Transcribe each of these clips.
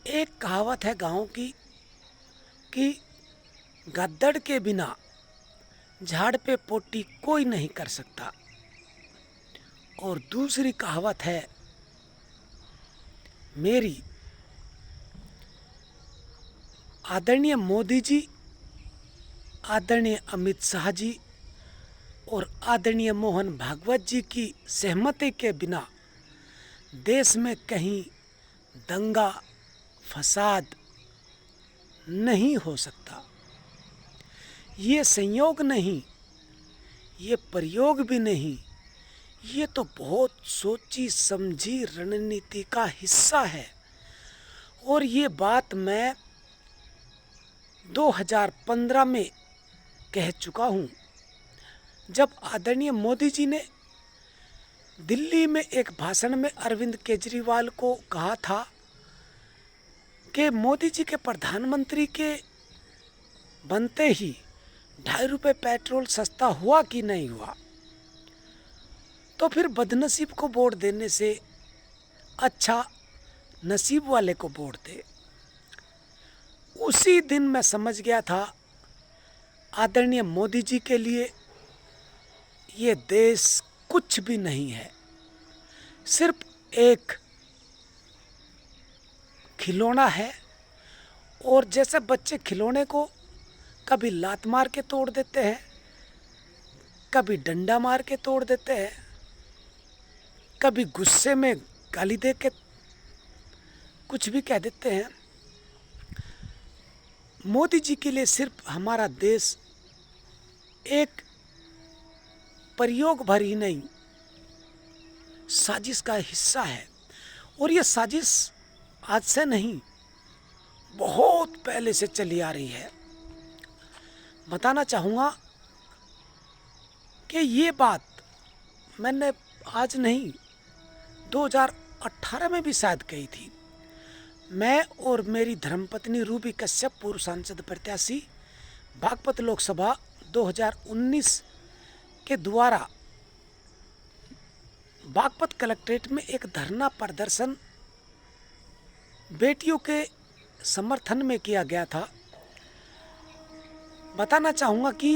एक कहावत है गांव की कि गद्दड़ के बिना झाड़ पे पोटी कोई नहीं कर सकता। और दूसरी कहावत है मेरी, आदरणीय मोदी जी, आदरणीय अमित शाह जी और आदरणीय मोहन भागवत जी की सहमति के बिना देश में कहीं दंगा फसाद नहीं हो सकता। ये संयोग नहीं, ये प्रयोग भी नहीं, ये तो बहुत सोची समझी रणनीति का हिस्सा है। और ये बात मैं 2015 में कह चुका हूँ, जब आदरणीय मोदी जी ने दिल्ली में एक भाषण में अरविंद केजरीवाल को कहा था कि मोदी जी के प्रधानमंत्री के बनते ही ₹2.5 पेट्रोल सस्ता हुआ कि नहीं हुआ। तो फिर बदनसीब को वोट देने से अच्छा नसीब वाले को वोट दे। उसी दिन मैं समझ गया था आदरणीय मोदी जी के लिए ये देश कुछ भी नहीं है, सिर्फ एक खिलौना है। और जैसे बच्चे खिलौने को कभी लात मार के तोड़ देते हैं, कभी डंडा मार के तोड़ देते हैं, कभी गुस्से में गाली दे के कुछ भी कह देते हैं, मोदी जी के लिए सिर्फ हमारा देश एक प्रयोग भर ही नहीं, साजिश का हिस्सा है। और ये साजिश आज से नहीं, बहुत पहले से चली आ रही है। बताना चाहूँगा कि ये बात मैंने आज नहीं, 2018 में भी शायद कही थी। मैं और मेरी धर्मपत्नी रूबी कश्यप, पूर्व सांसद प्रत्याशी बागपत लोकसभा 2019 के द्वारा बागपत कलेक्ट्रेट में एक धरना प्रदर्शन बेटियों के समर्थन में किया गया था। बताना चाहूँगा कि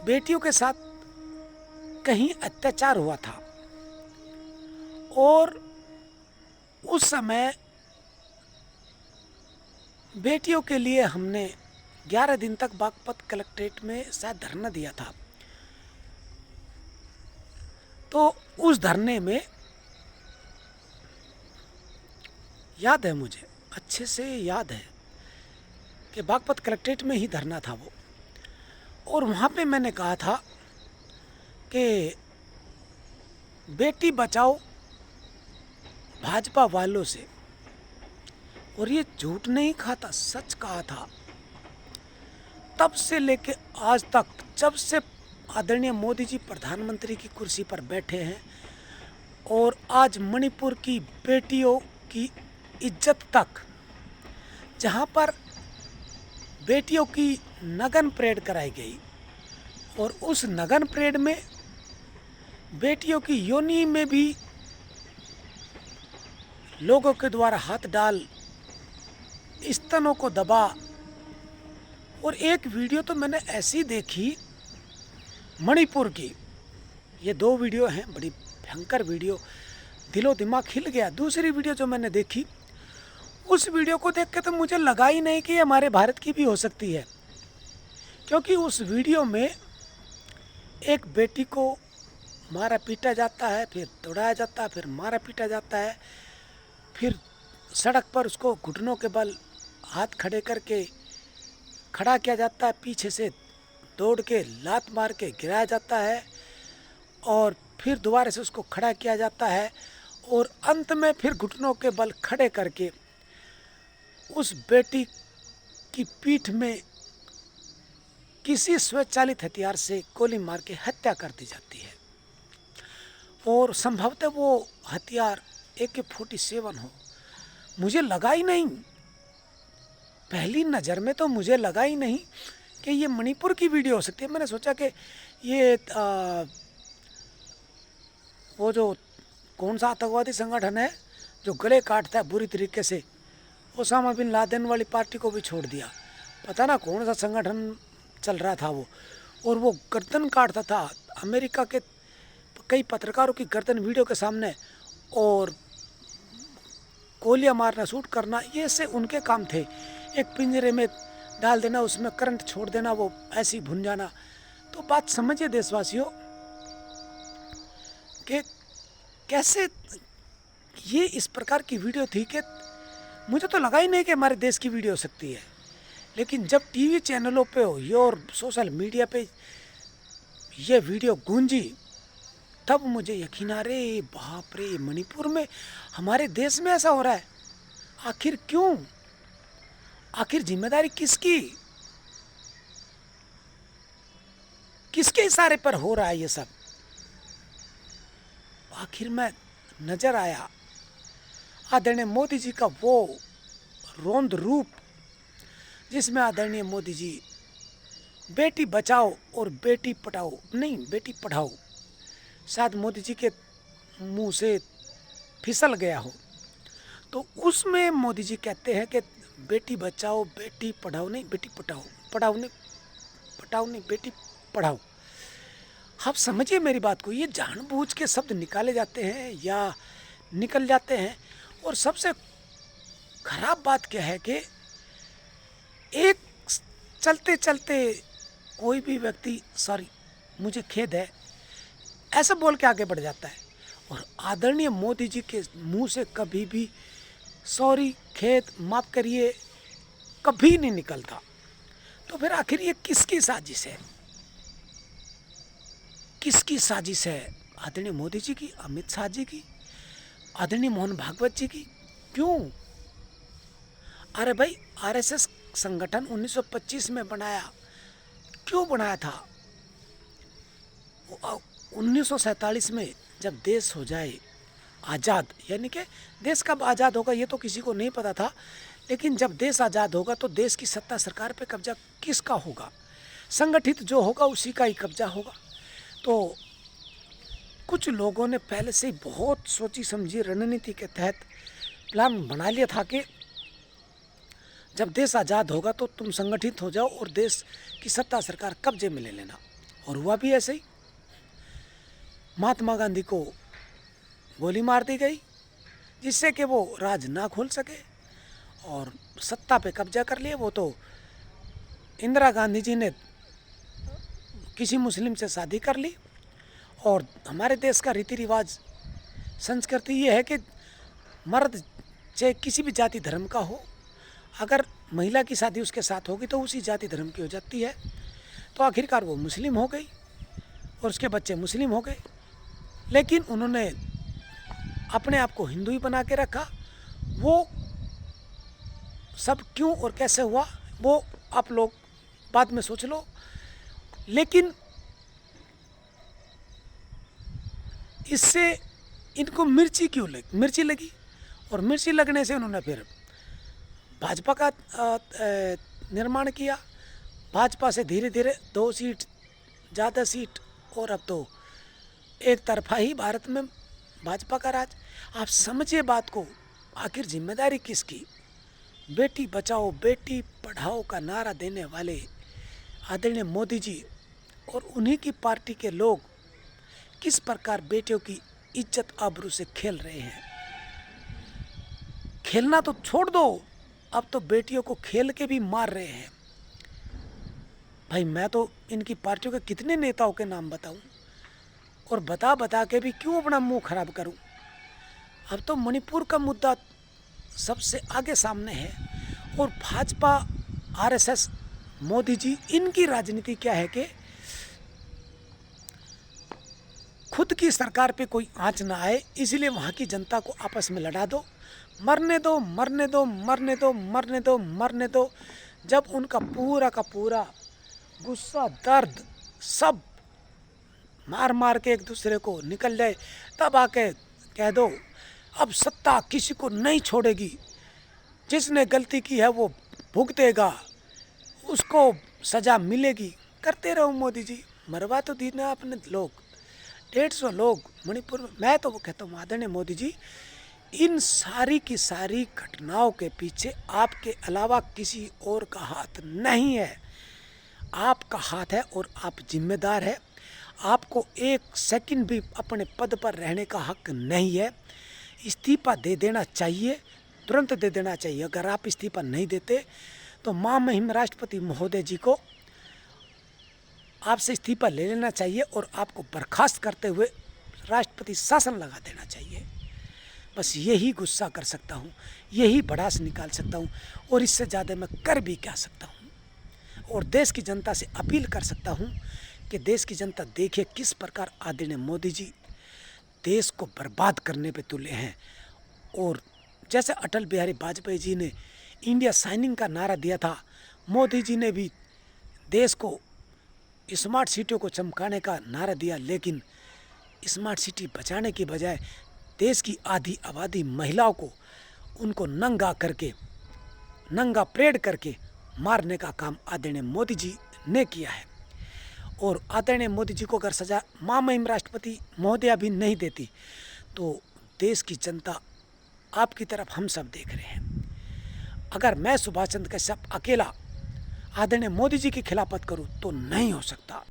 बेटियों के साथ कहीं अत्याचार हुआ था और उस समय बेटियों के लिए हमने 11 दिन तक बागपत कलेक्ट्रेट में शायद धरना दिया था। तो उस धरने में याद है, मुझे अच्छे से याद है कि बागपत कलेक्ट्रेट में ही धरना था वो। और वहाँ पे मैंने कहा था कि बेटी बचाओ भाजपा वालों से, और ये झूठ नहीं खाता, सच कहा था। तब से लेके आज तक, जब से आदरणीय मोदी जी प्रधानमंत्री की कुर्सी पर बैठे हैं और आज मणिपुर की बेटियों की इज्जत तक, जहाँ पर बेटियों की नगन परेड कराई गई और उस नगन परेड में बेटियों की योनि में भी लोगों के द्वारा हाथ डाल स्तनों को दबा। और एक वीडियो तो मैंने ऐसी देखी मणिपुर की, ये 2 वीडियो हैं, बड़ी भयंकर वीडियो, दिलो दिमाग हिल गया। दूसरी वीडियो जो मैंने देखी, उस वीडियो को देख के तो मुझे लगा ही नहीं कि हमारे भारत की भी हो सकती है, क्योंकि उस वीडियो में एक बेटी को मारा पीटा जाता है, फिर दौड़ाया जाता है, फिर मारा पीटा जाता है, फिर सड़क पर उसको घुटनों के बल हाथ खड़े करके खड़ा किया जाता है, पीछे से दौड़ के लात मार के गिराया जाता है, और फिर दोबारा से उसको खड़ा किया जाता है, और अंत में फिर घुटनों के बल खड़े करके उस बेटी की पीठ में किसी स्वचालित हथियार से गोली मार के हत्या कर दी जाती है। और संभवतः वो हथियार AK-47 हो। मुझे लगा ही नहीं, पहली नज़र में तो मुझे लगा ही नहीं कि ये मणिपुर की वीडियो हो सकती है। मैंने सोचा कि ये वो जो कौन सा आतंकवादी संगठन है जो गले काटता है बुरी तरीके से ओसामा बिन लादेन वाली पार्टी को भी छोड़ दिया। पता ना कौन सा संगठन चल रहा था वो, और वो गर्दन काटता था अमेरिका के कई पत्रकारों की गर्दन वीडियो के सामने, और गोलियां मारना, शूट करना, ये से उनके काम थे। एक पिंजरे में डाल देना, उसमें करंट छोड़ देना, वो ऐसे ही भुन जाना। तो बात समझिए देशवासियों कि कैसे ये इस प्रकार की वीडियो थी कि मुझे तो लगा ही नहीं कि हमारे देश की वीडियो हो सकती है। लेकिन जब टीवी चैनलों पे और सोशल मीडिया पे ये वीडियो गूंजी, तब मुझे यकीन आ रे बाप रे, मणिपुर में हमारे देश में ऐसा हो रहा है। आखिर क्यों? आखिर जिम्मेदारी किसकी? किसके इशारे पर हो रहा है ये सब? आखिर में नजर आया आदरणीय मोदी जी का वो रौद्र रूप, जिसमें आदरणीय मोदी जी बेटी बचाओ और बेटी पढ़ाओ, नहीं बेटी पढ़ाओ, शायद मोदी जी के मुंह से फिसल गया हो, तो उसमें मोदी जी कहते हैं कि बेटी बचाओ बेटी पढ़ाओ, नहीं बेटी पढ़ाओ, पढ़ाओ नहीं बेटी पढ़ाओ। आप समझिए मेरी बात को, ये जानबूझ के शब्द निकाले जाते हैं या निकल जाते हैं। और सबसे खराब बात क्या है कि एक चलते चलते कोई भी व्यक्ति, सॉरी मुझे खेद है, ऐसा बोल के आगे बढ़ जाता है, और आदरणीय मोदी जी के मुंह से कभी भी सॉरी, खेद, माफ करिए कभी नहीं निकलता। तो फिर आखिर ये किसकी साजिश है? किसकी साजिश है? आदरणीय मोदी जी की, अमित शाह जी की, आदरणीय मोहन भागवत जी की? क्यों? अरे भाई, आरएसएस संगठन 1925 में बनाया, क्यों बनाया था? 1947 में जब देश हो जाए आज़ाद, यानी कि देश कब आज़ाद होगा ये तो किसी को नहीं पता था, लेकिन जब देश आज़ाद होगा तो देश की सत्ता सरकार पे कब्जा किसका होगा? संगठित जो होगा उसी का ही कब्जा होगा। तो कुछ लोगों ने पहले से ही बहुत सोची समझी रणनीति के तहत प्लान बना लिया था कि जब देश आज़ाद होगा तो तुम संगठित हो जाओ और देश की सत्ता सरकार कब्जे में ले लेना। और हुआ भी ऐसे ही। महात्मा गांधी को गोली मार दी गई, जिससे कि वो राज ना खोल सके और सत्ता पे कब्जा कर लिए। वो तो इंदिरा गांधी जी ने किसी मुस्लिम से शादी कर ली। और हमारे देश का रीति रिवाज, संस्कृति ये है कि मर्द चाहे किसी भी जाति धर्म का हो, अगर महिला की शादी उसके साथ होगी तो उसी जाति धर्म की हो जाती है। तो आखिरकार वो मुस्लिम हो गई और उसके बच्चे मुस्लिम हो गए, लेकिन उन्होंने अपने आप को हिंदू ही बना के रखा। वो सब क्यों और कैसे हुआ वो आप लोग बाद में सोच लो। लेकिन इससे इनको मिर्ची लगी, और मिर्ची लगने से उन्होंने फिर भाजपा का निर्माण किया। भाजपा से धीरे धीरे 2 सीट, ज़्यादा सीट, और अब तो एक तरफा ही भारत में भाजपा का राज। आप समझिए बात को, आखिर जिम्मेदारी किसकी? बेटी बचाओ बेटी पढ़ाओ का नारा देने वाले आदरणीय मोदी जी और उन्हीं की पार्टी के लोग किस प्रकार बेटियों की इज्जत आबरू से खेल रहे हैं। खेलना तो छोड़ दो, अब तो बेटियों को खेल के भी मार रहे हैं। भाई मैं तो इनकी पार्टियों के कितने नेताओं के नाम बताऊं, और बता बता के भी क्यों अपना मुंह खराब करूं। अब तो मणिपुर का मुद्दा सबसे आगे सामने है, और भाजपा, आरएसएस, मोदी जी, इनकी राजनीति क्या है कि खुद की सरकार पे कोई आंच ना आए, इसलिए वहाँ की जनता को आपस में लड़ा दो, मरने दो मरने दो मरने दो मरने दो मरने दो। जब उनका पूरा का पूरा गुस्सा, दर्द सब मार मार के एक दूसरे को निकल जाए, तब आके कह दो अब सत्ता किसी को नहीं छोड़ेगी, जिसने गलती की है वो भुगतेगा, उसको सजा मिलेगी। करते रहो मोदी जी, मरवा तो दी ना अपने लोग, 150 लोग मणिपुर में। मैं तो वो कहता हूँ आदरणीय मोदी जी, इन सारी की सारी घटनाओं के पीछे आपके अलावा किसी और का हाथ नहीं है। आपका हाथ है और आप जिम्मेदार है। आपको एक सेकंड भी अपने पद पर रहने का हक नहीं है। इस्तीफा दे देना चाहिए, तुरंत दे देना चाहिए। अगर आप इस्तीफा नहीं देते तो महामहिम राष्ट्रपति महोदय जी को आपसे इस्तीफा ले लेना चाहिए और आपको बर्खास्त करते हुए राष्ट्रपति शासन लगा देना चाहिए। बस यही गुस्सा कर सकता हूँ, यही भड़ास निकाल सकता हूँ, और इससे ज़्यादा मैं कर भी क्या सकता हूँ। और देश की जनता से अपील कर सकता हूँ कि देश की जनता देखिए किस प्रकार आदरणीय मोदी जी देश को बर्बाद करने पे तुले हैं। और जैसे अटल बिहारी वाजपेयी जी ने इंडिया शाइनिंग का नारा दिया था, मोदी जी ने भी देश को स्मार्ट सिटियों को चमकाने का नारा दिया, लेकिन स्मार्ट सिटी बचाने की बजाय देश की आधी आबादी महिलाओं को उनको नंगा करके, नंगा परेड करके मारने का काम आदरणीय मोदी जी ने किया है। और आदरणीय मोदी जी को अगर सजा महामहिम राष्ट्रपति महोदया भी नहीं देती तो देश की जनता आपकी तरफ हम सब देख रहे हैं। अगर मैं सुभाष चंद्र कश्यप अकेला आदरणीय मोदी जी की खिलाफत करूं तो नहीं हो सकता।